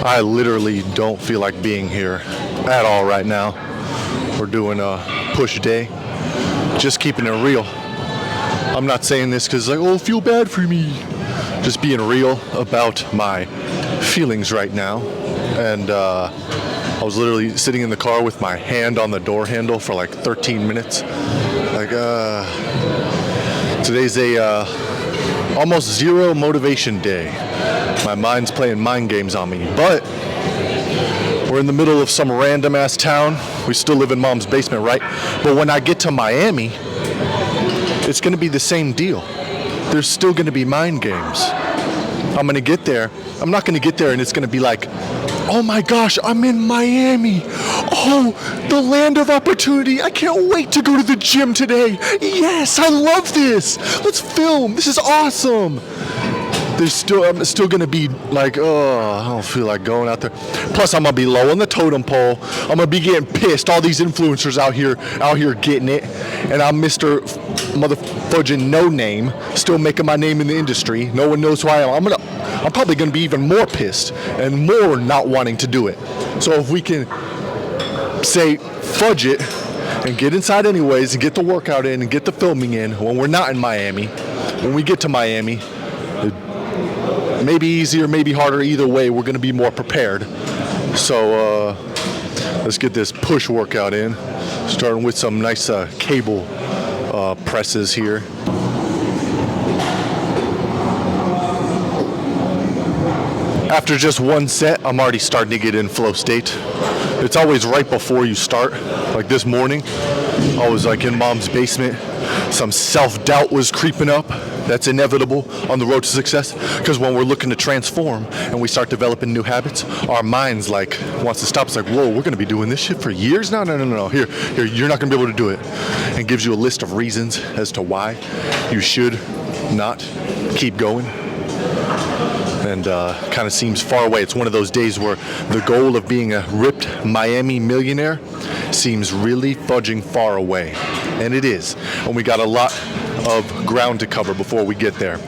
I literally don't feel like being here at all right now. We're doing a push day, just keeping it real. I'm not saying this because like, oh, feel bad for me. Just being real about my feelings right now. And I was literally sitting in the car with my hand on the door handle for like 13 minutes. Like, today's a almost zero motivation day. My mind's playing mind games on me, but we're in the middle of some random ass town. We still live in mom's basement, right? But when I get to Miami, it's gonna be the same deal. There's still gonna be mind games. I'm gonna get there. I'm not gonna get there and it's gonna be like, oh my gosh, I'm in Miami. Oh, the land of opportunity. I can't wait to go to the gym today. Yes, I love this. Let's film. This is awesome. I'm still gonna be like, oh, I don't feel like going out there. Plus, I'm gonna be low on the totem pole. I'm gonna be getting pissed. All these influencers out here getting it, and I'm Mr. Motherfudging No Name, still making my name in the industry. No one knows who I am. I'm probably gonna be even more pissed and more not wanting to do it. So if we can say fudge it and get inside anyways and get the workout in and get the filming in when we're not in Miami, when we get to Miami. Maybe easier, maybe harder. Either way, we're going to be more prepared. So let's get this push workout in. Starting with some nice cable presses here. After just one set, I'm already starting to get in flow state. It's always right before you start. Like this morning, I was like in mom's basement. Some self-doubt was creeping up. That's inevitable on the road to success, because when we're looking to transform and we start developing new habits, our mind's like wants to stop. It's like, whoa, we're going to be doing this shit for years? No. Here, you're not going to be able to do it. And gives you a list of reasons as to why you should not keep going. And kind of seems far away. It's one of those days where the goal of being a ripped Miami millionaire seems really fudging far away. And it is. And we got a lot of ground to cover before we get there.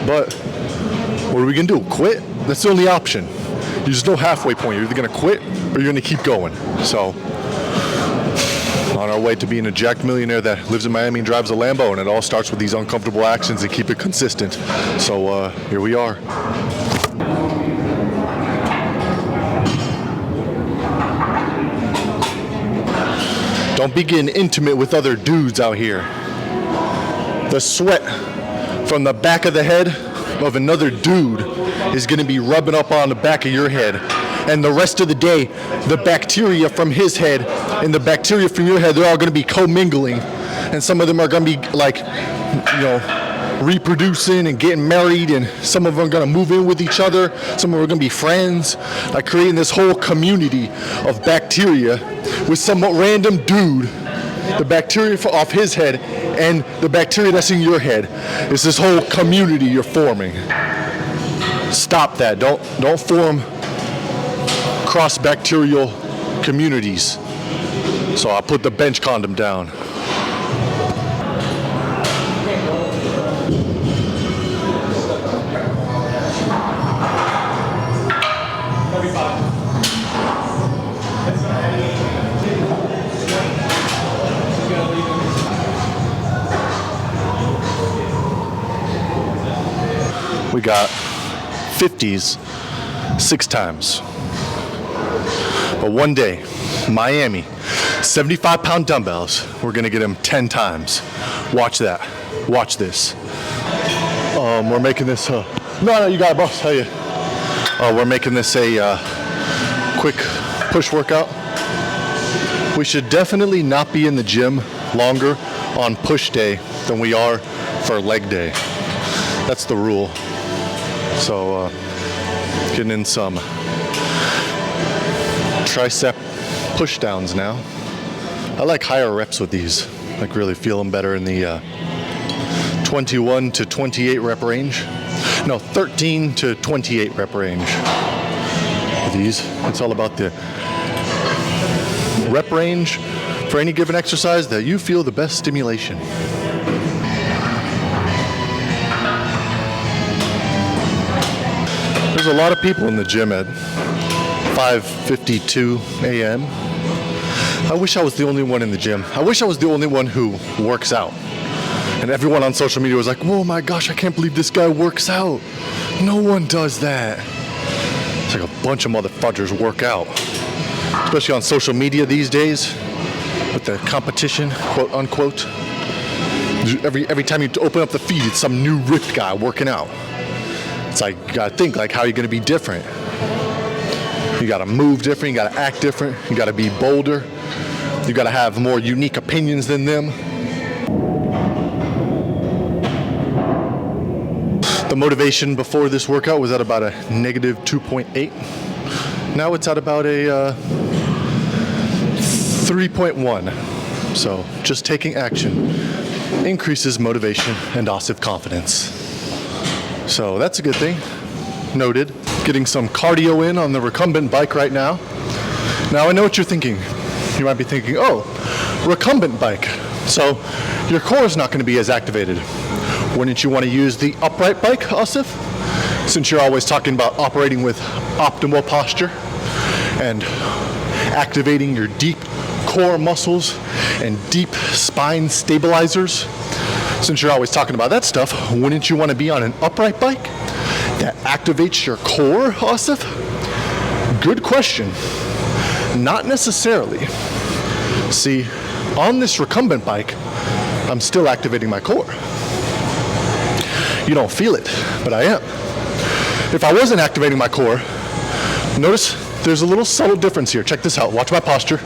But what are we gonna do? Quit? That's the only option. There's no halfway point. You're either gonna quit or you're gonna keep going. So on our way to being a jacked millionaire that lives in Miami and drives a Lambo, and it all starts with these uncomfortable actions and keep it consistent. So here we are. Don't be getting intimate with other dudes out here. The sweat from the back of the head of another dude is going to be rubbing up on the back of your head. And the rest of the day, the bacteria from his head and the bacteria from your head, they're all going to be commingling. And some of them are going to be like, reproducing and getting married, and some of them are going to move in with each other. Some of them are going to be friends, like creating this whole community of bacteria with some random dude. The bacteria off his head and the bacteria that's in your head. It's this whole community you're forming. Stop that. Don't form cross-bacterial communities. So I put the bench condom down. We got 50s 6 times. But one day, Miami, 75-pound dumbbells, we're gonna get them 10 times. Watch that. Watch this. We're making this, no, you got it, boss, tell you. We're making this a quick push workout. We should definitely not be in the gym longer on push day than we are for leg day. That's the rule. So getting in some tricep push downs now. I like higher reps with these. Like really feel them better in the 21 to 28 rep range. No, 13 to 28 rep range with these. It's all about the rep range for any given exercise that you feel the best stimulation. There's a lot of people in the gym at 5:52 a.m. I wish I was the only one in the gym. I wish I was the only one who works out. And everyone on social media was like, "Whoa, my gosh, I can't believe this guy works out. No one does that." It's like a bunch of motherfuckers work out. Especially on social media these days with the competition, quote unquote. Every time you open up the feed, it's some new ripped guy working out. It's like, you gotta think, like, how are you gonna be different? You gotta move different, you gotta act different, you gotta be bolder, you gotta have more unique opinions than them. The motivation before this workout was at about a negative 2.8. Now it's at about a 3.1. So just taking action increases motivation and also confidence. So that's a good thing. Noted. Getting some cardio in on the recumbent bike right now. Now I know what you're thinking. You might be thinking, oh, recumbent bike. So your core is not going to be as activated. Wouldn't you want to use the upright bike, Asif? Since you're always talking about operating with optimal posture and activating your deep core muscles and deep spine stabilizers. Since you're always talking about that stuff, wouldn't you want to be on an upright bike that activates your core, Asif? Good question. Not necessarily. See, on this recumbent bike, I'm still activating my core. You don't feel it, but I am. If I wasn't activating my core, notice there's a little subtle difference here. Check this out. Watch my posture.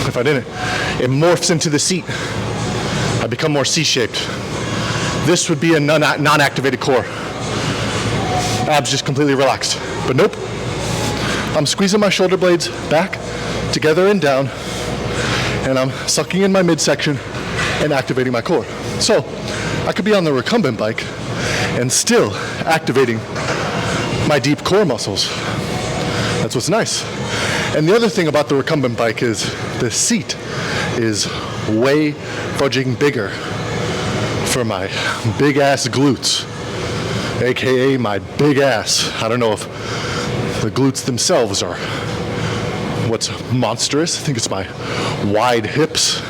If I didn't, it morphs into the seat. I become more C-shaped. This would be a non-activated core. Abs just completely relaxed. But nope. I'm squeezing my shoulder blades back, together and down, and I'm sucking in my midsection and activating my core. So I could be on the recumbent bike and still activating my deep core muscles. That's what's nice. And the other thing about the recumbent bike is the seat is way fudging bigger for my big ass glutes, aka my big ass. I don't know if the glutes themselves are what's monstrous. I think it's my wide hips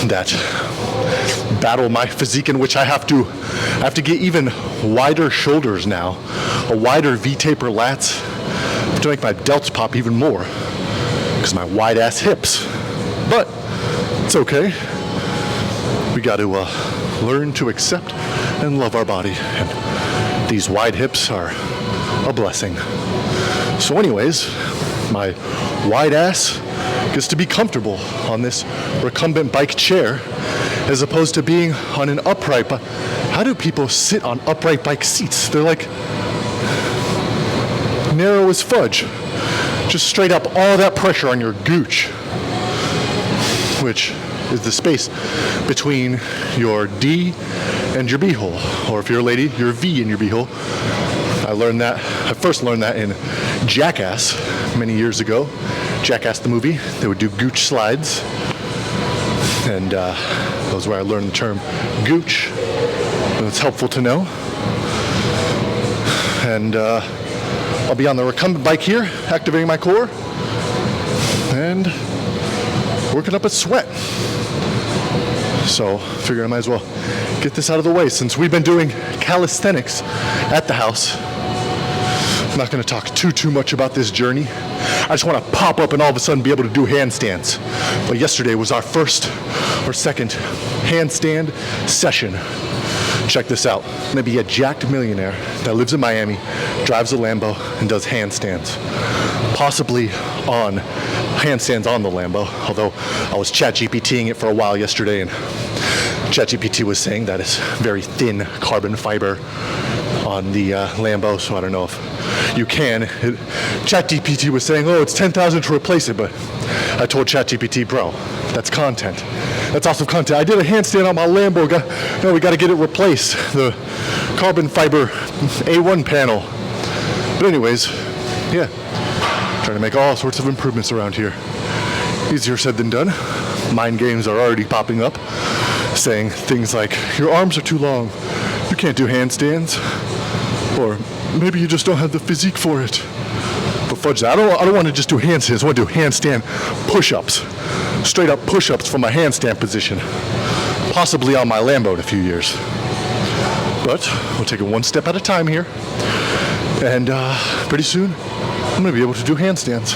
that battle my physique, in which I have to get even wider shoulders now, a wider V-taper lats to make my delts pop even more because my wide ass hips. But it's okay. We got to learn to accept and love our body, and these wide hips are a blessing. So anyways, my wide ass gets to be comfortable on this recumbent bike chair as opposed to being on an upright bike. How do people sit on upright bike seats? They're like narrow as fudge. Just straight up all that pressure on your gooch, which is the space between your D and your B hole, or if you're a lady, your V in your B hole. I first learned that in Jackass many years ago. Jackass the movie, they would do gooch slides, and that was where I learned the term gooch. And it's helpful to know. And I'll be on the recumbent bike here, activating my core, and working up a sweat. So figure I might as well get this out of the way since we've been doing calisthenics at the house. I'm not going to talk too much about this journey. I just want to pop up and all of a sudden be able to do handstands. But yesterday was our first or second handstand session. Check this out. Maybe a jacked millionaire that lives in Miami, drives a Lambo, and does handstands. Possibly on handstands on the Lambo, although I was ChatGPTing it for a while yesterday, and ChatGPT was saying that it's very thin carbon fiber on the Lambo, so I don't know if you can. ChatGPT was saying, oh, it's $10,000 to replace it, but I told ChatGPT, bro, that's content. That's awesome content. I did a handstand on my Lambo. We got to get it replaced. The carbon fiber A1 panel. But anyways, yeah, trying to make all sorts of improvements around here. Easier said than done. Mind games are already popping up, saying things like, your arms are too long. You can't do handstands. Or maybe you just don't have the physique for it. But fudge that, I don't want to just do handstands, I want to do handstand push-ups. Straight up push-ups from my handstand position. Possibly on my Lambo in a few years. But we'll take it one step at a time here. And pretty soon, I'm gonna be able to do handstands.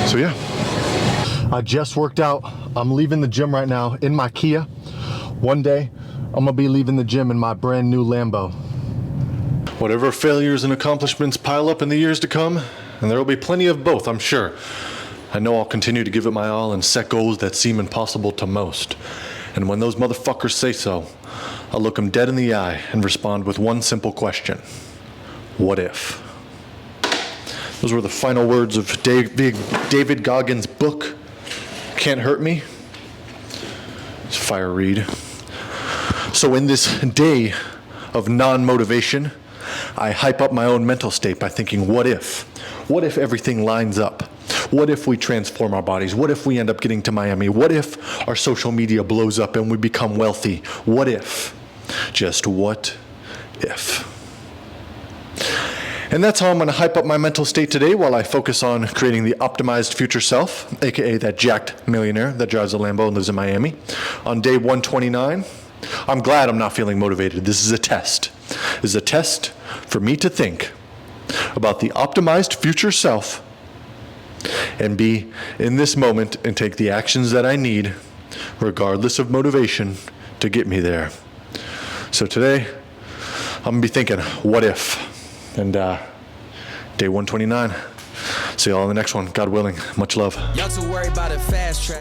So yeah. I just worked out. I'm leaving the gym right now in my Kia. One day, I'm gonna be leaving the gym in my brand new Lambo. Whatever failures and accomplishments pile up in the years to come, and there will be plenty of both, I'm sure. I know I'll continue to give it my all and set goals that seem impossible to most. And when those motherfuckers say so, I'll look them dead in the eye and respond with one simple question. What if? Those were the final words of David Goggins' book, Can't Hurt Me. It's a fire read. So in this day of non-motivation, I hype up my own mental state by thinking, what if? What if everything lines up? What if we transform our bodies? What if we end up getting to Miami? What if our social media blows up and we become wealthy? What if? Just what if? And that's how I'm going to hype up my mental state today while I focus on creating the optimized future self, aka that jacked millionaire that drives a Lambo and lives in Miami. On day 129, I'm glad I'm not feeling motivated. This is a test. This is a test for me to think about the optimized future self and be in this moment and take the actions that I need, regardless of motivation, to get me there. So today, I'm gonna be thinking, what if? And day 129. See you all in the next one, God willing. Much love. Y'all too worried about a fast track.